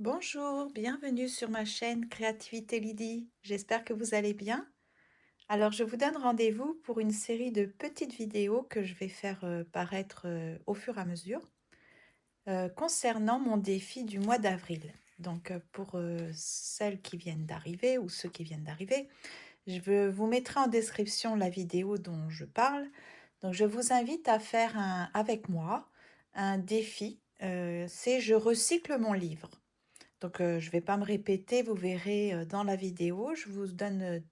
Bonjour, bienvenue sur ma chaîne Créativité Lydie. J'espère que vous allez bien. Alors, je vous donne rendez-vous pour une série de petites vidéos que je vais faire paraître au fur et à mesure concernant mon défi du mois d'avril. Donc, pour celles qui viennent d'arriver ou ceux qui viennent d'arriver, vous mettrai en description la vidéo dont je parle. Donc, je vous invite à faire avec moi un défi. C'est je recycle mon livre. Donc, je ne vais pas me répéter, vous verrez dans la vidéo. Je vous donne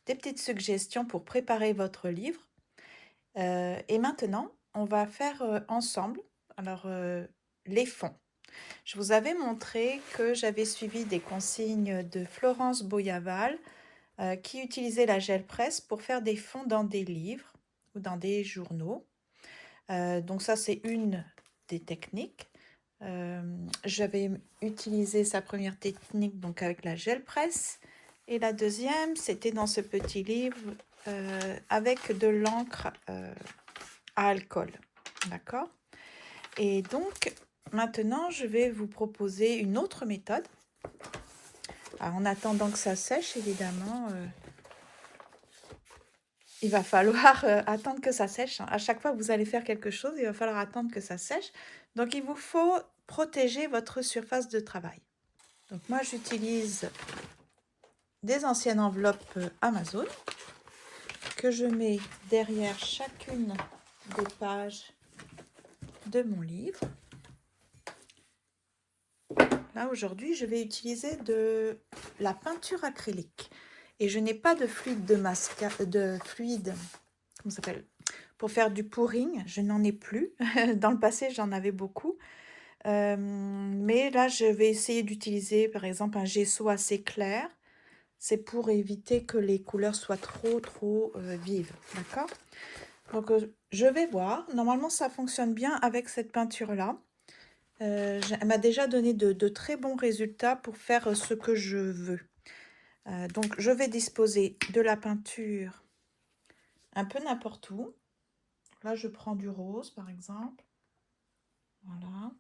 des petites suggestions pour préparer votre livre. Et maintenant, on va faire ensemble les fonds. Je vous avais montré que j'avais suivi des consignes de Florence Boyaval qui utilisait la gel presse pour faire des fonds dans des livres ou dans des journaux. Donc ça, c'est une des techniques. J'avais utilisé sa première technique donc avec la gel presse et la deuxième c'était dans ce petit livre avec de l'encre à alcool, d'accord. Et donc maintenant je vais vous proposer une autre méthode. Alors, en attendant que ça sèche, évidemment il va falloir attendre que ça sèche, hein. À chaque fois que vous allez faire quelque chose, il va falloir attendre que ça sèche. Donc il vous faut protéger votre surface de travail. Donc moi j'utilise des anciennes enveloppes Amazon que je mets derrière chacune des pages de mon livre. Là aujourd'hui je vais utiliser de la peinture acrylique et je n'ai pas de fluide comment ça s'appelle, pour faire du pouring. Je n'en ai plus. Dans le passé j'en avais beaucoup. Mais là je vais essayer d'utiliser par exemple un gesso assez clair. C'est pour éviter que les couleurs soient trop vives, d'accord. Donc je vais voir. Normalement ça fonctionne bien avec cette peinture-là. Elle m'a déjà donné de très bons résultats pour faire ce que je veux. Donc je vais disposer de la peinture un peu n'importe où. Là je prends du rose par exemple. Voilà.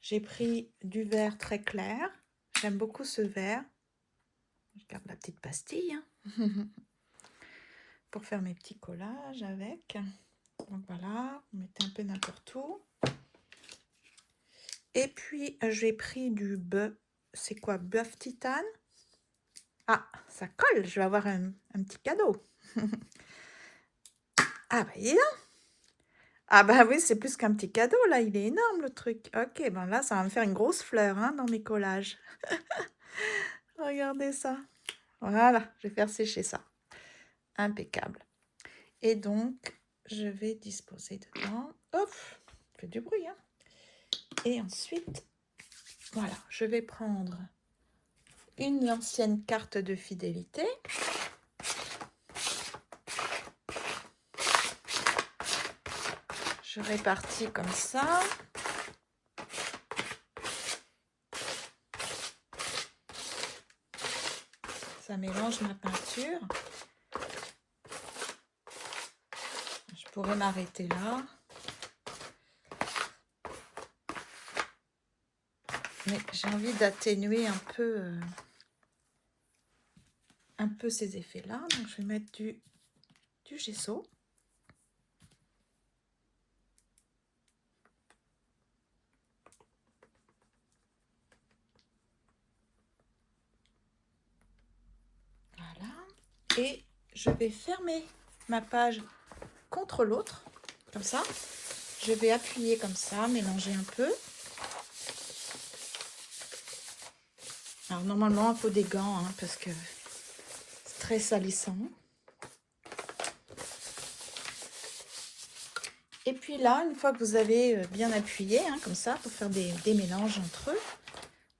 J'ai pris du vert très clair. J'aime beaucoup ce vert. Je garde la petite pastille hein, pour faire mes petits collages avec. Donc voilà, vous mettez un peu n'importe où. Et puis j'ai pris du bœuf. C'est quoi, bœuf titane? Ah, ça colle, je vais avoir un petit cadeau. Ah bah dis donc. Ah bah oui, c'est plus qu'un petit cadeau là, il est énorme le truc. Ok, ben là ça va me faire une grosse fleur hein, dans mes collages. Regardez ça. Voilà, je vais faire sécher ça. Impeccable. Et donc, je vais disposer dedans. Hop, fait du bruit hein. Et ensuite, voilà, je vais prendre une ancienne carte de fidélité. Je répartis comme ça. Ça mélange ma peinture. Je pourrais m'arrêter là. Mais j'ai envie d'atténuer un peu ces effets-là. Donc je vais mettre du gesso. Voilà. Et je vais fermer ma page contre l'autre, comme ça. Je vais appuyer comme ça, mélanger un peu. Alors normalement, il faut des gants, hein, parce que c'est très salissant. Et puis là, une fois que vous avez bien appuyé, hein, comme ça, pour faire des mélanges entre eux,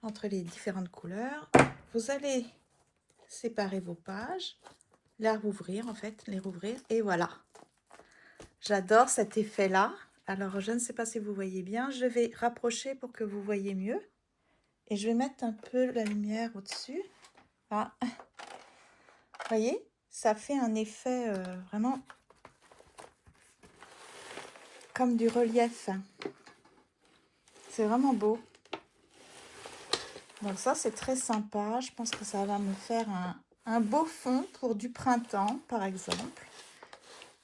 entre les différentes couleurs, vous allez séparer vos pages, les rouvrir en fait, et voilà. J'adore cet effet-là. Alors, je ne sais pas si vous voyez bien, je vais rapprocher pour que vous voyez mieux. Et je vais mettre un peu la lumière au-dessus. Ah. Vous voyez, ça fait un effet vraiment comme du relief. C'est vraiment beau. Donc ça, c'est très sympa. Je pense que ça va me faire un beau fond pour du printemps, par exemple.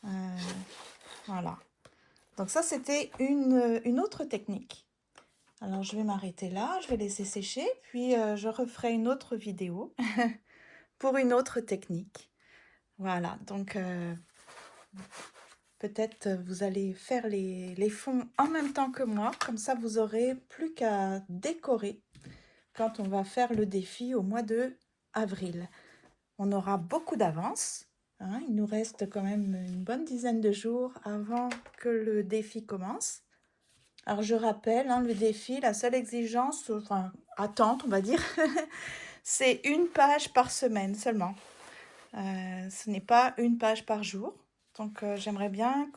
Euh, voilà. Donc ça, c'était une autre technique. Alors, je vais m'arrêter là. Je vais laisser sécher. Puis, je referai une autre vidéo pour une autre technique. Voilà. Donc, peut-être vous allez faire les fonds en même temps que moi. Comme ça, vous aurez plus qu'à décorer quand on va faire le défi au mois de avril. On aura beaucoup d'avance. Hein, il nous reste quand même une bonne dizaine de jours avant que le défi commence. Alors je rappelle, hein, le défi, la seule exigence, enfin attente on va dire, c'est une page par semaine seulement. Ce n'est pas une page par jour. Donc j'aimerais bien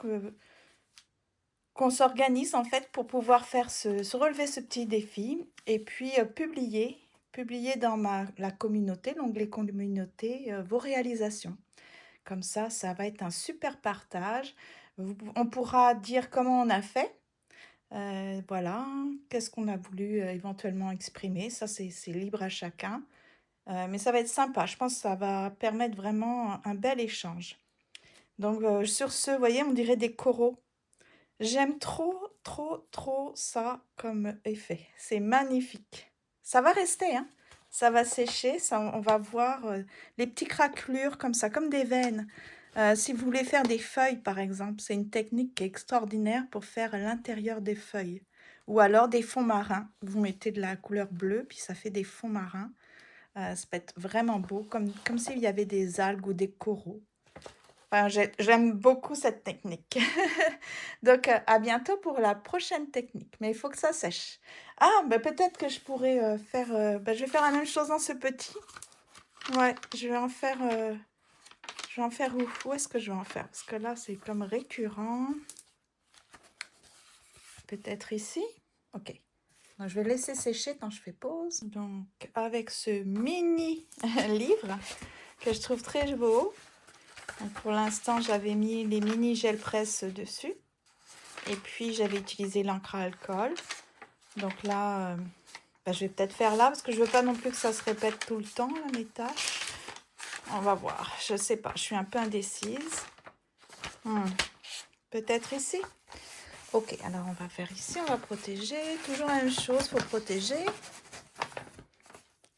qu'on s'organise en fait pour pouvoir faire se relever ce petit défi et puis publier dans la communauté, l'onglet communauté, vos réalisations. Comme ça va être un super partage. On pourra dire comment on a fait. Voilà, qu'est-ce qu'on a voulu éventuellement exprimer. Ça, c'est libre à chacun. Mais ça va être sympa. Je pense que ça va permettre vraiment un bel échange. Donc, sur ce, vous voyez, on dirait des coraux. J'aime trop, trop, trop ça comme effet. C'est magnifique. Ça va rester, hein. Ça va sécher, ça, on va voir les petits craquelures comme ça, comme des veines. Si vous voulez faire des feuilles, par exemple, c'est une technique qui est extraordinaire pour faire l'intérieur des feuilles. Ou alors des fonds marins. Vous mettez de la couleur bleue, puis ça fait des fonds marins. Ça peut être vraiment beau, comme s'il y avait des algues ou des coraux. Enfin, j'aime beaucoup cette technique. Donc, à bientôt pour la prochaine technique. Mais il faut que ça sèche. Ah, bah, peut-être que je pourrais faire... bah, je vais faire la même chose dans ce petit. Ouais, je vais en faire... je vais en faire où? Où est-ce que je vais en faire? Parce que là, c'est comme récurrent. Peut-être ici? Ok. Donc, je vais laisser sécher quand je fais pause. Donc, avec ce mini livre que je trouve très beau. Donc, pour l'instant, j'avais mis les mini gel presse dessus. Et puis, j'avais utilisé l'encre à alcool. Donc là, bah, je vais peut-être faire là parce que je veux pas non plus que ça se répète tout le temps, là, mes tâches. On va voir. Je sais pas. Je suis un peu indécise. Peut-être ici. Ok, alors on va faire ici. On va protéger. Toujours la même chose. Il faut protéger.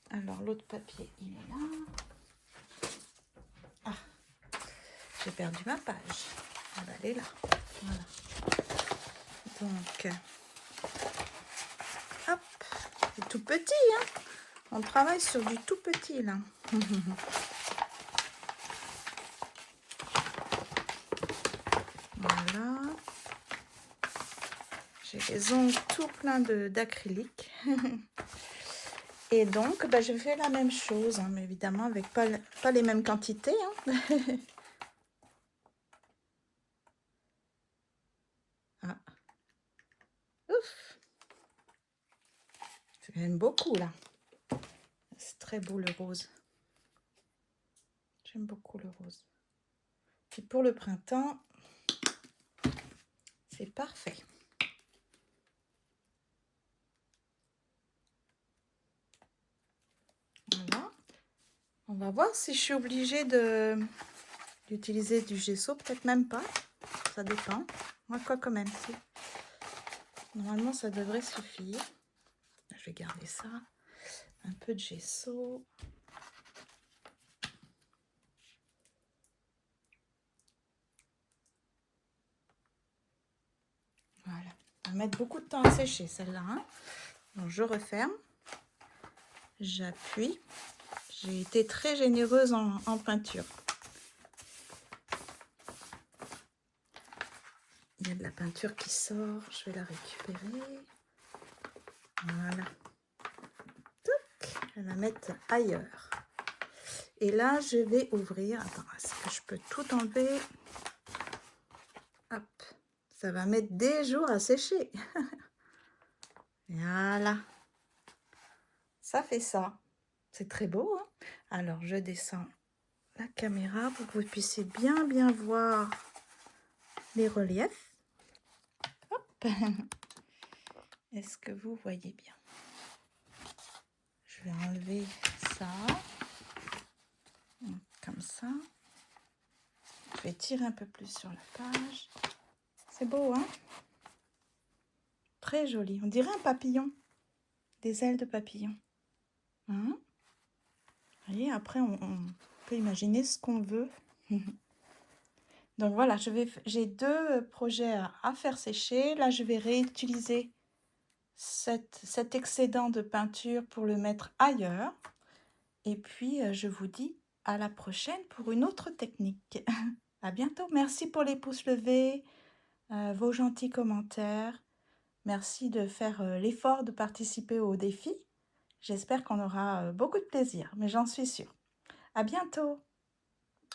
Alors, l'autre papier, il est là. Ah, j'ai perdu ma page. Elle va aller là. Voilà. Donc, hop. C'est tout petit, hein. On travaille sur du tout petit, là. Voilà. J'ai les ongles tout plein d'acrylique. Et donc, bah, je fais la même chose, hein, mais évidemment avec pas les mêmes quantités. Hein. Ah. Ouf. J'aime beaucoup là. C'est très beau le rose. J'aime beaucoup le rose. Et pour le printemps, c'est parfait. Voilà. On va voir si je suis obligée d'utiliser du gesso. Peut-être même pas. Ça dépend. Moi, quoi quand même. Si. Normalement, ça devrait suffire. Je vais garder ça. Un peu de gesso. Voilà. Ça va mettre beaucoup de temps à sécher celle-là. Hein. Donc, je referme. J'appuie. J'ai été très généreuse en peinture. Il y a de la peinture qui sort. Je vais la récupérer. Voilà. Je vais la mettre ailleurs. Et là, je vais ouvrir. Attends, est-ce que je peux tout enlever? Hop. Ça va mettre des jours à sécher. Voilà. Ça fait ça. C'est très beau, hein? Alors, je descends la caméra pour que vous puissiez bien voir les reliefs. Hop. Est-ce que vous voyez bien? Je je vais enlever ça, comme ça. Je vais tirer un peu plus sur la page. C'est beau, hein? Très joli. On dirait un papillon, des ailes de papillon. Hein? Vous voyez, après, on peut imaginer ce qu'on veut. Donc voilà, j'ai deux projets à faire sécher. Là, je vais réutiliser cet excédent de peinture pour le mettre ailleurs. Et puis, je vous dis à la prochaine pour une autre technique. À bientôt. Merci pour les pouces levés, vos gentils commentaires. Merci de faire l'effort de participer au défi. J'espère qu'on aura beaucoup de plaisir, mais j'en suis sûre. À bientôt.